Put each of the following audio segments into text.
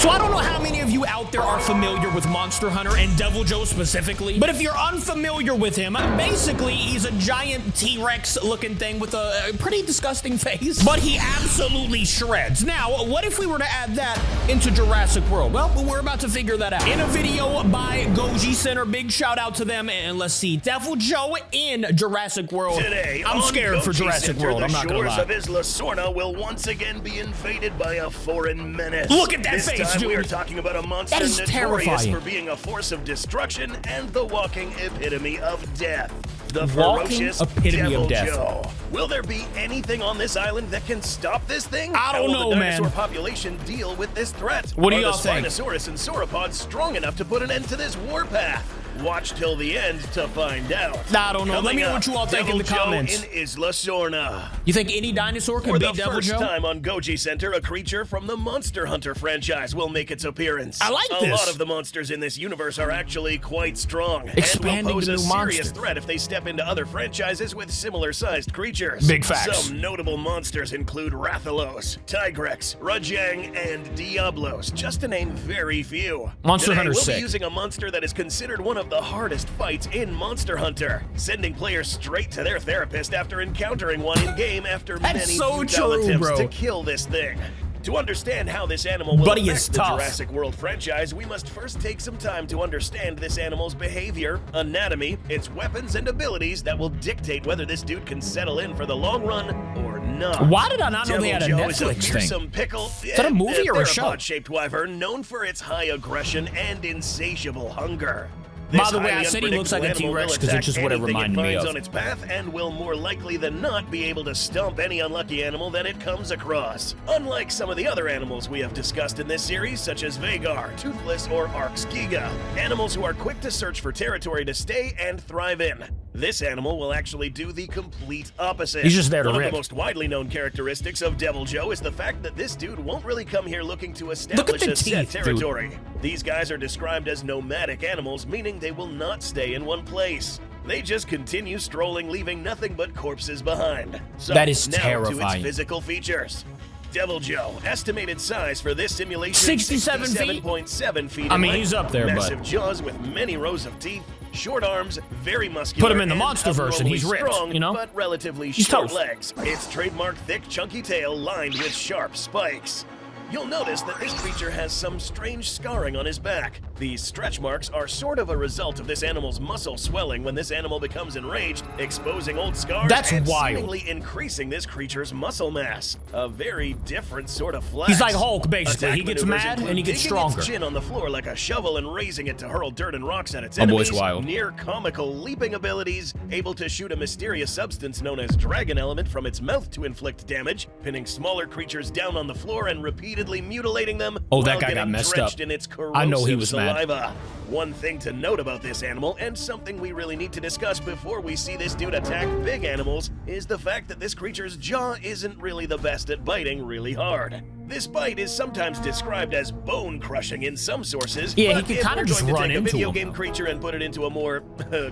So I don't know how many of you out there are familiar with Monster Hunter and Deviljho specifically, but if you're unfamiliar with him, basically he's a giant T-Rex looking thing with a pretty disgusting face, but he absolutely shreds. Now, what if we were to add that into Jurassic World? Well, we're about to figure that out. In a video by Goji Center, big shout out to them, and let's see, Deviljho in Jurassic World. Today, I'm scared Goji for Jurassic Center, World, I'm not gonna lie. The shores of Isla Sorna will once again be invaded by a foreign menace. Look at that this face, time dude. We are talking about a monster That is notorious terrifying. for being a force of destruction and the walking epitome of death. The Walking ferocious epitome of death. Deviljho. Will there be anything on this island that can stop this thing? I don't How will know, the man. dinosaur population deal with this threat? What do Are y'all the think? Spinosaurus and sauropods strong enough to put an end to this warpath? Watch till the end to find out. I don't know. Let me know what you all think in the Deviljho comments. in Isla Sorna. You think any dinosaur can For beat the first Deviljho? time on Goji Center, a creature from the Monster Hunter franchise will make its appearance. I like a this. lot of the monsters in this universe are actually quite strong Expanding and will pose to a new serious monsters. threat if they step into other franchises with similar-sized creatures. Big facts. Some notable monsters include Rathalos, Tigrex, Rajang, and Diablos, just to name very few. Monster Today, Hunter's we'll sick. be using a monster that is considered one of the hardest fights in Monster Hunter, sending players straight to their therapist after encountering one in-game after That's many so futile true, attempts bro. to kill this thing. To understand how this animal will Buddy affect is the tough. Jurassic World franchise, we must first take some time to understand this animal's behavior, anatomy, its weapons, and abilities that will dictate whether this dude can settle in for the long run or not. Why did I not know they had a Deviljho is Netflix thing? fearsome pickle. Is that a movie or a show? Theropod-shaped wyvern known for its high aggression and insatiable hunger. By This the way, I highly said he looks like a unpredictable T-Rex animal because will it's just attack what it anything reminded me finds of. on its path and will more likely than not be able to stomp any unlucky animal that it comes across. Unlike some of the other animals we have discussed in this series, such as Vagar, Toothless, or Arx Giga, animals who are quick to search for territory to stay and thrive in. This animal will actually do the complete opposite. He's just there to One rip. of the most widely known characteristics of Deviljho is the fact that this dude won't really come here looking to Look at establish the a set teeth, dude. territory. These guys are described as nomadic animals, meaning they will not stay in one place. They just continue strolling, leaving nothing but corpses behind. So, That is now to terrifying. its physical features. Deviljho, estimated size for this simulation, 67 feet? 67.7 feet I in mean, length, he's up there, massive but- jaws with many rows of teeth, short arms, very muscular. Put him in the and Monsterverse and he's abnormally ripped, strong, you know? but relatively He's short tough. legs. Its trademark thick, chunky tail lined with sharp spikes. You'll notice that this creature has some strange scarring on his back. These stretch marks are sort of a result of this animal's muscle swelling when this animal becomes enraged, exposing old scars That's and wild. seemingly increasing this creature's muscle mass. A very different sort of flex. He's like Hulk, basically. Attack He gets maneuvers mad include and he gets digging stronger. its chin on the floor like a shovel and raising it to hurl dirt and rocks at its My boy's enemies. wild. Near comical leaping abilities, able to shoot a mysterious substance known as dragon element from its mouth to inflict damage, pinning smaller creatures down on the floor and repeatedly mutilating them. Oh, that while guy got getting messed drenched up. in its I know he corrosive was mad. saliva. One thing to note about this animal, and something we really need to discuss before we see this dude attack big animals, is the fact that this creature's jaw isn't really the best at biting really hard. This bite is sometimes described as bone-crushing in some sources, Yeah, he but could if kinda we're just going to run take a into video him. game creature and put it into a more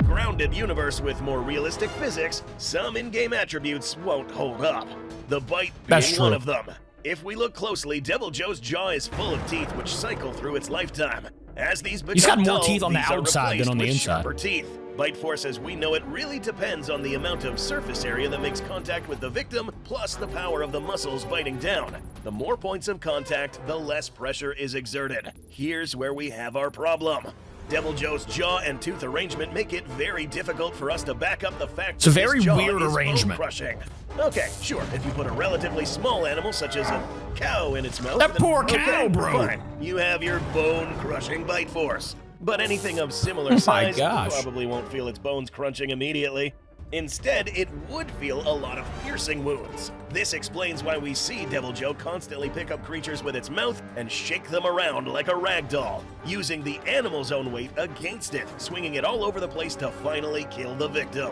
grounded universe with more realistic physics, some in-game attributes won't hold up. The bite That's being true. one of them. If we look closely, Deviljho's jaw is full of teeth which cycle through its lifetime. As these become He's got more dull, teeth on the these are outside than replaced on the with inside. sharper teeth. Bite force as we know it really depends on the amount of surface area that makes contact with the victim, plus the power of the muscles biting down. The more points of contact, the less pressure is exerted. Here's where we have our problem. Deviljho's jaw and tooth arrangement make it very difficult for us to back up the fact It's a that very this jaw weird is arrangement. bone-crushing. Okay, sure, if you put a relatively small animal such as a cow in its mouth... That then poor okay, cow, bro. Fine. You have your bone-crushing bite force. But anything of similar Oh my size gosh. probably won't feel its bones crunching immediately. Instead, it would feel a lot of piercing wounds. This explains why we see Deviljho constantly pick up creatures with its mouth and shake them around like a rag doll, using the animal's own weight against it, swinging it all over the place to finally kill the victim.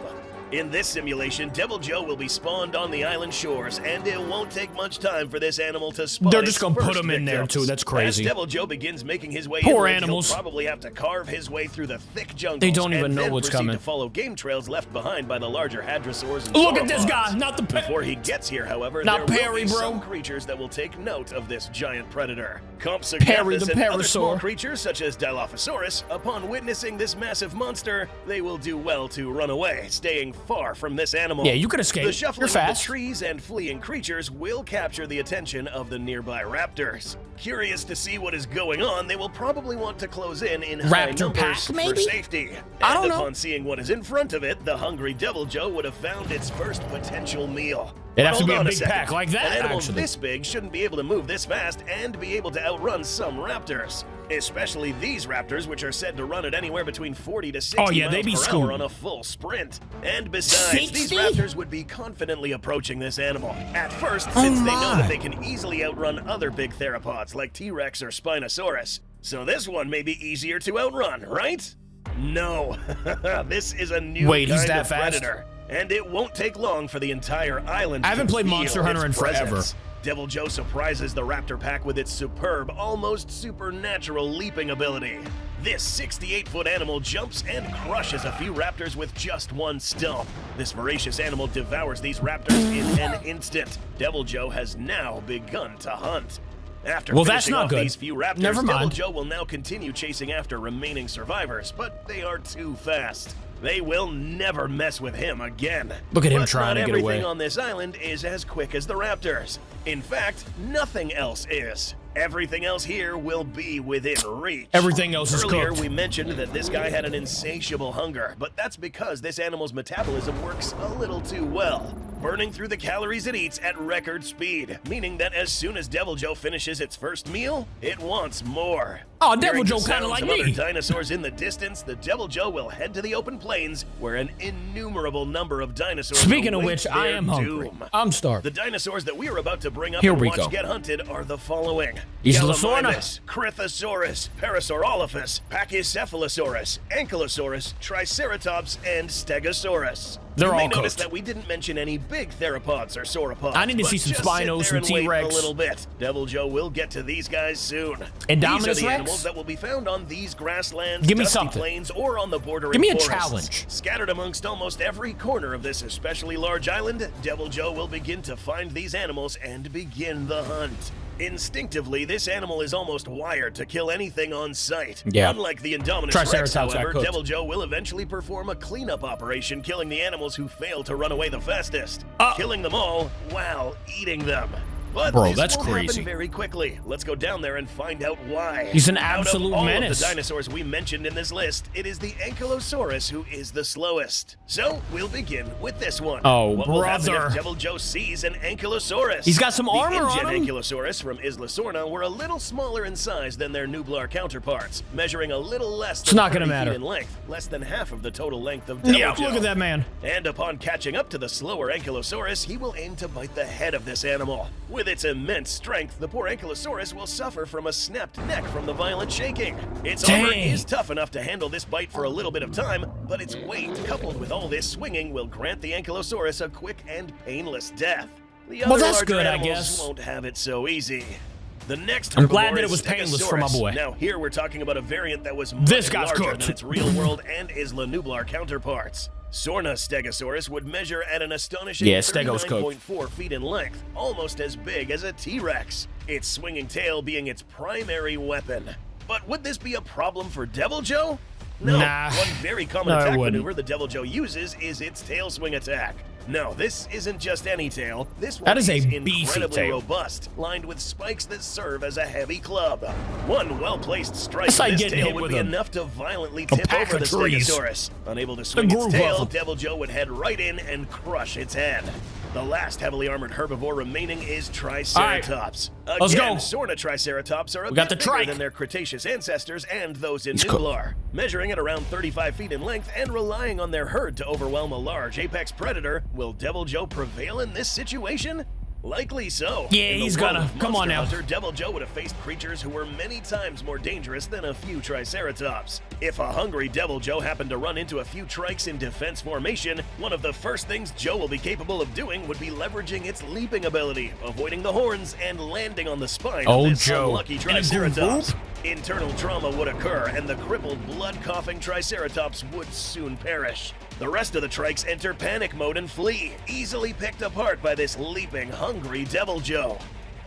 In this simulation, Deviljho will be spawned on the island shores, and it won't take much time for this animal to spawn. They're just gonna put him in there too. That's crazy. As Deviljho begins making his way Poor inland, animals. he'll probably have to carve his way through the thick jungle. They don't even and know then what's proceed coming. to follow game trails left behind by the larger hadrosaurs and Look at this sauropods. guy, not the Before he gets here, however, Not there Perry, will be bro. some creatures that will take note of this giant predator. Perry Compsognathus the and other small Parasaur. creatures such as Dilophosaurus, upon witnessing this massive monster, they will do well to run away, staying far from this animal. Yeah, you can escape. The shuffling You're of the fast. trees and fleeing creatures will capture the attention of the nearby raptors. Curious to see what is going on, they will probably want to close in high Raptor numbers pack, for maybe? safety. I And don't know. upon seeing what is in front of it, the hungry Deviljho would have found its first potential meal. It'd have to Hold be a on big second. pack like that, An animal actually. this big shouldn't be able to move this fast and be able to outrun some raptors. Especially these raptors, which are said to run at anywhere between 40 to 60 Oh, yeah, they miles be per scooting. hour on a full sprint. And besides, these 60? raptors would be confidently approaching this animal. At first, Oh since they know my. that they can easily outrun other big theropods like T-Rex or Spinosaurus. So this one may be easier to outrun, right? No. This is a new Wait, he's kind that of fast? predator. And it won't take long for the entire island I haven't to played feel Monster Hunter its in forever. presence. Deviljho surprises the raptor pack with its superb, almost supernatural leaping ability. This 68-foot animal jumps and crushes a few raptors with just one stomp. This voracious animal devours these raptors in an instant. Deviljho has now begun to hunt. After Well, that's finishing not off good. these few raptors, Never mind. Deviljho will now continue chasing after remaining survivors, but they are too fast. They will never mess with him again. Look at him But trying not to get away. everything on this island is as quick as the raptors. In fact, nothing else is. Everything else here will be within reach. Everything else is Earlier, cooked. we mentioned that this guy had an insatiable hunger, but that's because this animal's metabolism works a little too well, burning through the calories it eats at record speed, meaning that as soon as Deviljho finishes its first meal, it wants more. Oh, Hearing the Deviljho kinda sounds like of other me. dinosaurs in the distance, the Deviljho will head to the open plains where an innumerable number of dinosaurs Speaking of await which, I their am hungry. doom. I'm starved. The dinosaurs that we are about to bring up Here and we watch go. get hunted are the following: Islosaurus, Gallimimus, Crithosaurus, Parasaurolophus, Pachycephalosaurus, Ankylosaurus, Triceratops, and Stegosaurus. They're you may all notice cooked. that we didn't mention any big theropods or sauropods. I need to but see some just Spinos, sit there some and wait T-Rex. a little bit. Deviljho will get to these guys soon. Indominus These are the Rex? animals that will be found on these grasslands, Give me dusty something. plains, or on the bordering Give me a forests. challenge. Scattered amongst almost every corner of this especially large island, Deviljho will begin to find these animals and begin the hunt. Instinctively, this animal is almost wired to kill anything on sight. Yeah. Unlike the Indominus Rex, Triceratops got however, cooked. Deviljho will eventually perform a cleanup operation, killing the animals who fail to run away the fastest, killing them all while eating them. But Bro, this that's won't crazy. happen very quickly. Let's go down there and find out why. He's an Out absolute of all menace. Of the dinosaurs we mentioned in this list, it is the Ankylosaurus who is the slowest. So we'll begin with this one. Oh, what will happen brother. if Deviljho sees an Ankylosaurus? He's got some armor the on InGen him. Ankylosaurus from Isla Sorna were a little smaller in size than their nublar counterparts, measuring a little less than It's not gonna 30 matter. feet in length, less than half of the total length of Deviljho. Yeah, look at that man. And upon catching up to the slower Ankylosaurus, he will aim to bite the head of this animal. With its immense strength, the poor Ankylosaurus will suffer from a snapped neck from the violent shaking. Its armor Dang. is tough enough to handle this bite for a little bit of time, but its weight, coupled with all this swinging, will grant the Ankylosaurus a quick and painless death. The other Well, that's larger good, I animals guess. won't have it so easy. The next I'm glad herbivore that it is was painless for my Stegosaurus. boy. Now here we're talking about a variant that was This much guy's larger cooked. than its real world and Isla Nublar counterparts. Sorna Stegosaurus would measure at an astonishing Yeah, Stego's cooked. 39.4 feet in length, almost as big as a T-Rex, its swinging tail being its primary weapon. But would this be a problem for Deviljho? No. Nah. One very common No, it attack wouldn't. maneuver the Deviljho uses is its tail swing attack. No, this isn't just any tail. This one That is a is beefy incredibly tail. robust, lined with spikes that serve as a heavy club. One well-placed strike That's of like this getting tail hit would with be a enough to violently tip pack over the of trees. Stegosaurus. Unable to swing its group tail, of them. Deviljho would head right in and crush its head. The last heavily armored herbivore remaining is Triceratops. let's Again, go. Sorna Triceratops are a We got bit the bigger trike. than their Cretaceous ancestors and those in He's cooked. Nublar, measuring at around 35 feet in length and relying on their herd to overwhelm a large apex predator. Will Deviljho prevail in this situation? Likely so. Yeah, In the he's world gonna. of Come on Monster now. Hunter, Deviljho would have faced creatures who were many times more dangerous than a few Triceratops. If a hungry Deviljho happened to run into a few Trikes in defense formation, one of the first things Joe will be capable of doing would be leveraging its leaping ability, avoiding the horns, and landing on the spine of this Joe. unlucky Triceratops. Internal trauma would occur, and the crippled, blood-coughing Triceratops would soon perish. The rest of the Trikes enter panic mode and flee, easily picked apart by this leaping, hungry Deviljho.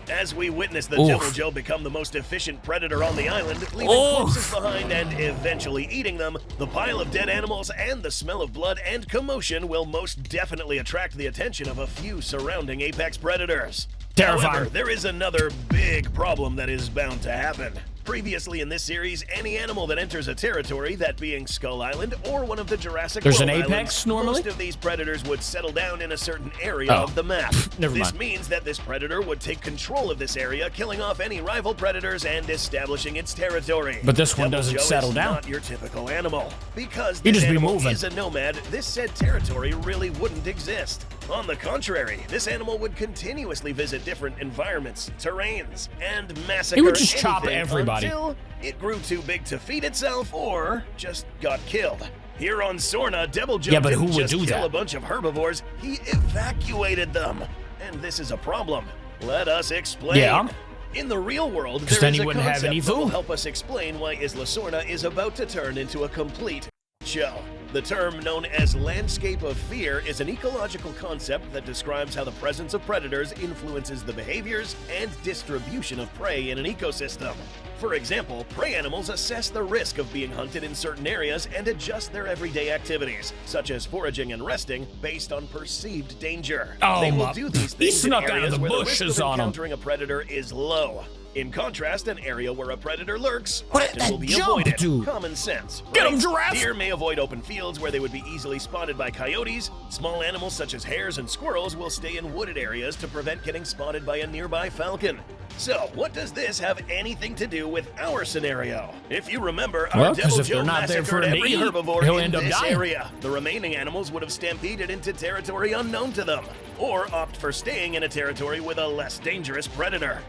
As we witness the Deviljho become the most efficient predator on the island, leaving corpses behind and eventually eating them, the pile of dead animals and the smell of blood and commotion will most definitely attract the attention of a few surrounding apex predators. Terrifying. However, there is another big problem that is bound to happen. Previously in this series, any animal that enters a territory, that being Skull Island or one of the Jurassic World There's an apex islands, normally? most of these predators would settle down in a certain area of the map. Never This mind. means that this predator would take control of this area, killing off any rival predators and establishing its territory. But this one doesn't Deviljho settle is down. not your typical animal. Because He this just be animal moving. is a nomad, this said territory really wouldn't exist. On the contrary, this animal would continuously visit different environments, terrains, and massacre He would just chop anything everybody. until it grew too big to feed itself or just got killed. Here on Sorna, Deviljho but who didn't would just do kill that? a bunch of herbivores, he evacuated them. And this is a problem. Let us explain. Yeah. In the real world, 'Cause there then is he a wouldn't have concept any that will food. help us explain why Isla Sorna is about to turn into a complete show. The term known as landscape of fear is an ecological concept that describes how the presence of predators influences the behaviors and distribution of prey in an ecosystem. For example, prey animals assess the risk of being hunted in certain areas and adjust their everyday activities, such as foraging and resting, based on perceived danger. They will do these He things in snuck out of areas the where the risk bushes of on him. encountering a predator is low. In contrast, an area where a predator lurks What often that will be jump, avoided. dude? Common sense. Get 'em, right? giraffe! Deer may avoid open fields where they would be easily spotted by coyotes. Small animals such as hares and squirrels will stay in wooded areas to prevent getting spotted by a nearby falcon. So, what does this have anything to do with our scenario? If you remember, our Well, 'cause if Deviljho they're not there for massacred him to every eat, herbivore he'll in end up this dying. area. The remaining animals would have stampeded into territory unknown to them, or opt for staying in a territory with a less dangerous predator.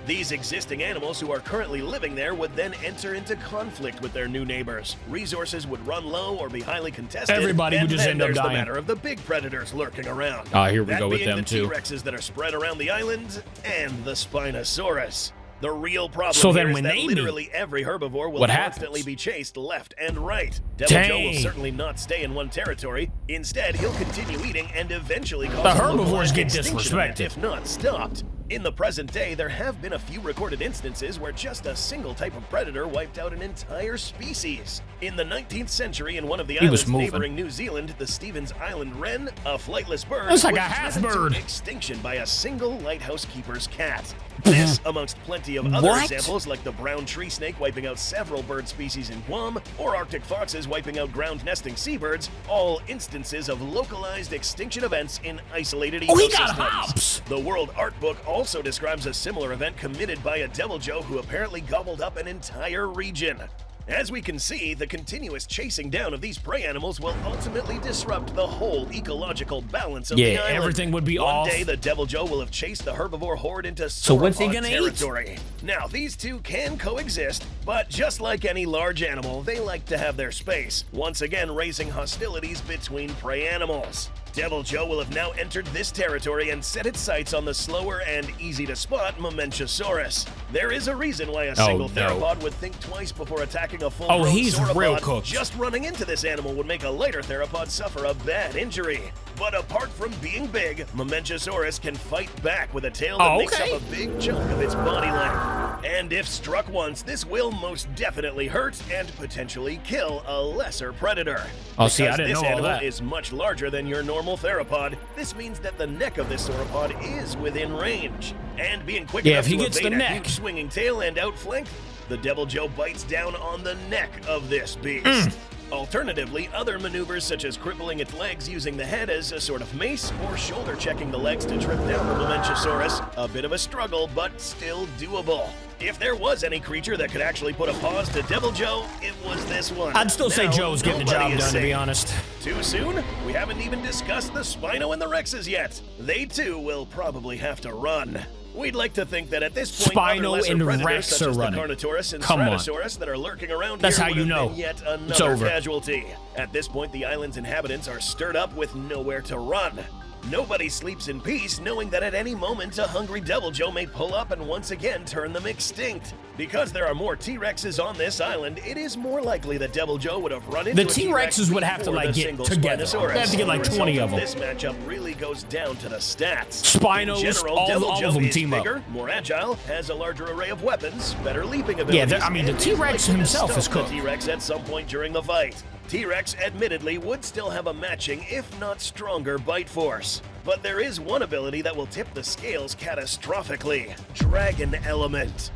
These existing animals who are currently living there would then enter into conflict with their new neighbors. Resources would run low or be highly contested. Everybody would and just then end up there's dying. the matter of the big predators lurking around. Here we That go with being them the too. T-Rexes that are spread around the island, and the Spinosaurus. The real problem So here then is when that they literally every herbivore will what constantly happens? be chased left and right. Deviljho Dang. will certainly not stay in one territory. Instead, he'll continue eating and eventually cause The a herbivores localized get extinction event, disrespected. if not stopped. In the present day, there have been a few recorded instances where just a single type of predator wiped out an entire species. In the 19th century, in one of the He was islands moving. neighboring New Zealand, the Stevens Island wren, a flightless bird, That's like was a half driven to bird. extinction by a single lighthouse keeper's cat. This, amongst plenty of other What? examples like the brown tree snake wiping out several bird species in Guam, or Arctic foxes wiping out ground-nesting seabirds, all instances of localized extinction events in isolated ecosystems. Oh, he got hops! The World Art Book also describes a similar event committed by a Deviljho who apparently gobbled up an entire region. As we can see, the continuous chasing down of these prey animals will ultimately disrupt the whole ecological balance of the island. Everything would be One off. day, the Deviljho will have chased the herbivore horde into So what's he sauropod gonna eat? territory. Now, these two can coexist, but just like any large animal, they like to have their space, once again raising hostilities between prey animals. Deviljho will have now entered this territory and set its sights on the slower and easy-to-spot Monster. There is a reason why a single no. theropod would think twice before attacking a full-grown he's sauropod. real cooked. Just running into this animal would make a lighter theropod suffer a bad injury. But apart from being big, Monster can fight back with a tail that makes up a big chunk of its body length. And if struck once, this will most definitely hurt and potentially kill a lesser predator. Oh, see, I Because didn't this know all animal that. is much larger than your normal theropod. This means that the neck of this sauropod is within range. And being quick enough if he to gets the evade a neck. huge swinging tail and outflank, the Deviljho bites down on the neck of this beast. Alternatively, other maneuvers such as crippling its legs using the head as a sort of mace or shoulder checking the legs to trip down the Monster, a bit of a struggle, but still doable. If there was any creature that could actually put a pause to Deviljho, it was this one. I'd still say Joe's getting the job done, to be honest. Too soon? We haven't even discussed the Spino and the Rexes yet. They too will probably have to run. We'd like to think that at this point, Spino and Rex such are as running. The Carnotaurus and Come on. Spinosaurus that are lurking around That's here how you would have know. been yet It's another over. casualty. At this point, the island's inhabitants are stirred up with nowhere to run. Nobody sleeps in peace, knowing that at any moment a hungry Deviljho may pull up and once again turn them extinct. Because there are more T-Rexes on this island, it is more likely that Deviljho would have run into The a T-Rex T-Rexes would have to, before like, the get single together. Spinosaurus. They have to get, like, The 20 result of them. This matchup really goes down to the stats. Spinos, In general, all Deviljho of them is team up. bigger, more agile, has a larger array of weapons, better leaping abilities. Yeah, I mean, the and is T-Rex likely to himself is stump cooked. the T-Rex at some point during the fight. T-Rex admittedly would still have a matching, if not stronger, bite force. But there is one ability that will tip the scales catastrophically: Dragon Element.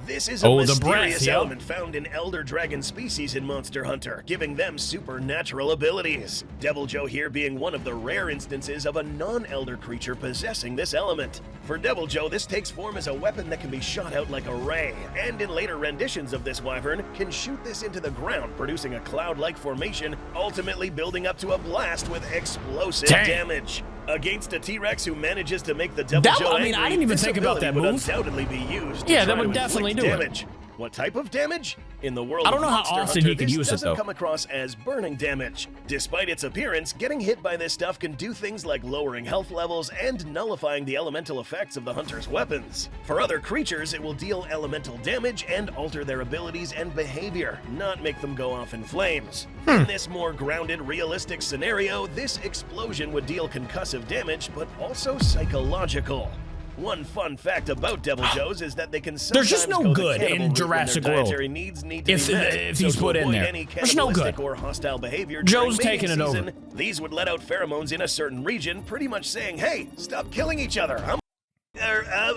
This is a the mysterious breath, yep. element found in elder dragon species in Monster Hunter, giving them supernatural abilities. Deviljho here being one of the rare instances of a non-elder creature possessing this element. For Deviljho, this takes form as a weapon that can be shot out like a ray, and in later renditions of this wyvern, can shoot this into the ground, producing a cloud-like formation, ultimately building up to a blast with explosive damage. Against a T-Rex who manages to make the Deviljho I mean, I didn't even think about that would move. undoubtedly be used. Yeah, to that try would to definitely inflict do it. damage. What type of damage? In the world I don't of know how Monster often Hunter, he could this use it, doesn't though. come across as burning damage. Despite its appearance, getting hit by this stuff can do things like lowering health levels and nullifying the elemental effects of the hunter's weapons. For other creatures, it will deal elemental damage and alter their abilities and behavior, not make them go off in flames. In this more grounded, realistic scenario, this explosion would deal concussive damage, but also psychological. One fun fact about Deviljhos is that they can sometimes There's just no go the good in cannibal route when Jurassic their World. dietary needs need to If be met. he's So to put in avoid there. any There's no good. cannibalistic or hostile behavior Joe's during taking it mating over. season, these would let out pheromones in a certain region, pretty much saying, "Hey, stop killing each other.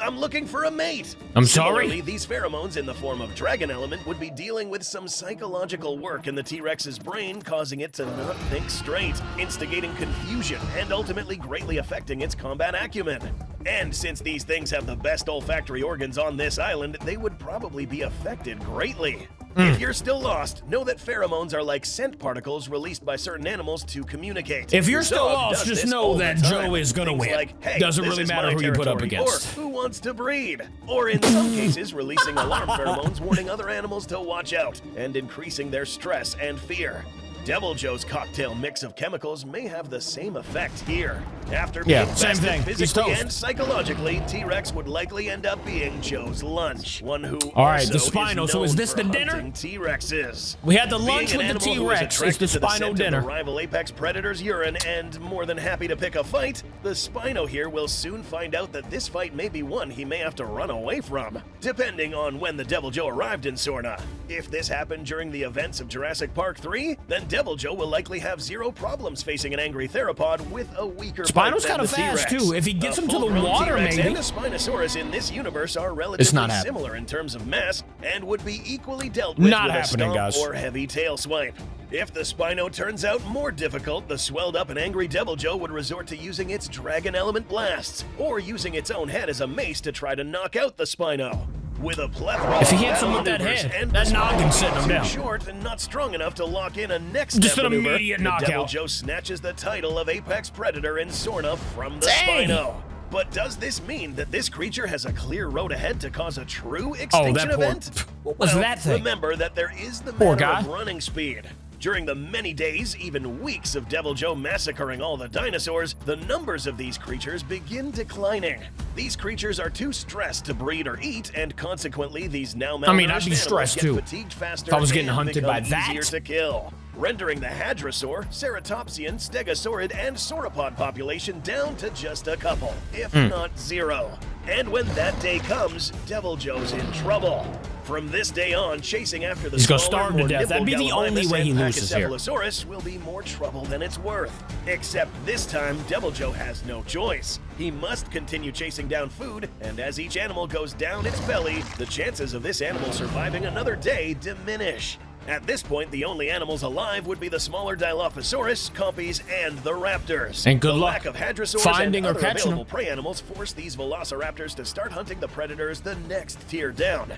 I'm looking for a mate." I'm sorry? Similarly, these pheromones in the form of dragon element would be dealing with some psychological work in the T-Rex's brain, causing it to not think straight, instigating confusion, and ultimately greatly affecting its combat acumen. And since these things have the best olfactory organs on this island, they would probably be affected greatly. If you're still lost, know that pheromones are like scent particles released by certain animals to communicate. If you're Your still dog lost, does just this know all the that time. Joe is gonna Things win. like, "Hey, Doesn't this really is matter my who you put up territory," against. Or "Who wants to breed?" Or in some cases, releasing alarm pheromones warning other animals to watch out and increasing their stress and fear. Deviljho's cocktail mix of chemicals may have the same effect here. After being same bested thing. He's physically toast. and psychologically, T-Rex would likely end up being Joe's lunch. One who All right, the also Spino. is So is known this for the dinner? hunting T-Rexes. We had the Being lunch an with the animal who is T-Rex. It's the attracted to Spino scent of dinner. the rival apex predator's urine and more than happy to pick a fight, the Spino here will soon find out that this fight may be one he may have to run away from, depending on when the Deviljho arrived in Sorna. If this happened during the events of Jurassic Park 3, then Deviljho will likely have zero problems facing an angry theropod with a weaker bite Spino's than kind of the fast, T-Rex. too. If he gets A him to the full-grown water, T-Rex maybe. and a Spinosaurus in this universe are It's relatively not happening. similar in terms of mass and would be equally dealt with Not a happening, stomp guys. or heavy tail swipe. If the Spino turns out more difficult, the swelled up and angry Deviljho would resort to using its dragon element blasts, or using its own head as a mace to try to knock out the Spino. With a plethora If he of hits him battle with that maneuvers head, and that the Spino noggin's sitting him being down. too short and not strong enough to lock in a next Just step an maneuver, immediate the knockout. Deviljho snatches the title of Apex Predator in Sorna from the Dang. Spino. But does this mean that this creature has a clear road ahead to cause a true Oh, extinction that poor. event? What was Well, that thing? Remember that there is the Poor matter guy. of running speed. During the many days, even weeks of Deviljho massacring all the dinosaurs, the numbers of these creatures begin declining. These creatures are too stressed to breed or eat, and consequently, these now malnourished I mean, I'd be animals stressed, get too. fatigued faster If I was getting and hunted by become that. easier to kill, rendering the Hadrosaur, Ceratopsian, Stegosaurid, and Sauropod population down to just a couple, if not zero. And when that day comes, Deviljho's in trouble. From this day on, chasing after the He's gonna smaller, starve to more death. That'd be the nimble only Gallimimus way he and loses here. Pachycephalosaurus will be more trouble than it's worth. Except this time, Deviljho has no choice. He must continue chasing down food, and as each animal goes down its belly, the chances of this animal surviving another day diminish. At this point, the only animals alive would be the smaller Dilophosaurus, Compys, and the raptors. And good the luck lack of hadrosaurs finding and or other catching available prey animals force these velociraptors to start hunting the predators the next tier down.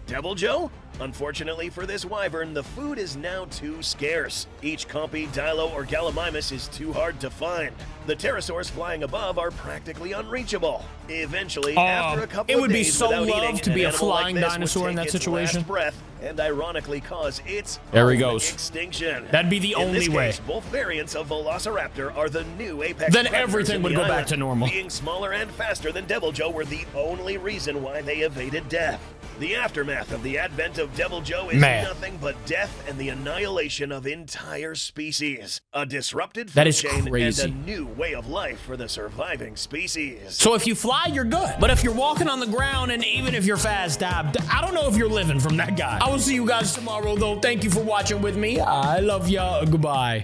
Deviljho? Unfortunately for this wyvern, the food is now too scarce. Each Compy, Dilo, or Gallimimus is too hard to find. The pterosaurs flying above are practically unreachable. Eventually, after a couple it would of be days so without loved eating, to be an a animal like flying this would dinosaur in take that its situation. last breath and ironically cause its There he own goes. extinction. That'd be the In only this way. case, both variants of Velociraptor are the new apex Then predators everything in would the go back island. to normal. Being smaller and faster than Deviljho were the only reason why they evaded death. The aftermath of the advent of Deviljho is nothing but death and the annihilation of entire species. A disrupted food That is chain crazy. and a new way of life for the surviving species. So if you fly, you're good. But if you're walking on the ground, and even if you're fast, I don't know if you're living from that guy. I will see you guys tomorrow, though. Thank you for watching with me. I love ya. Goodbye.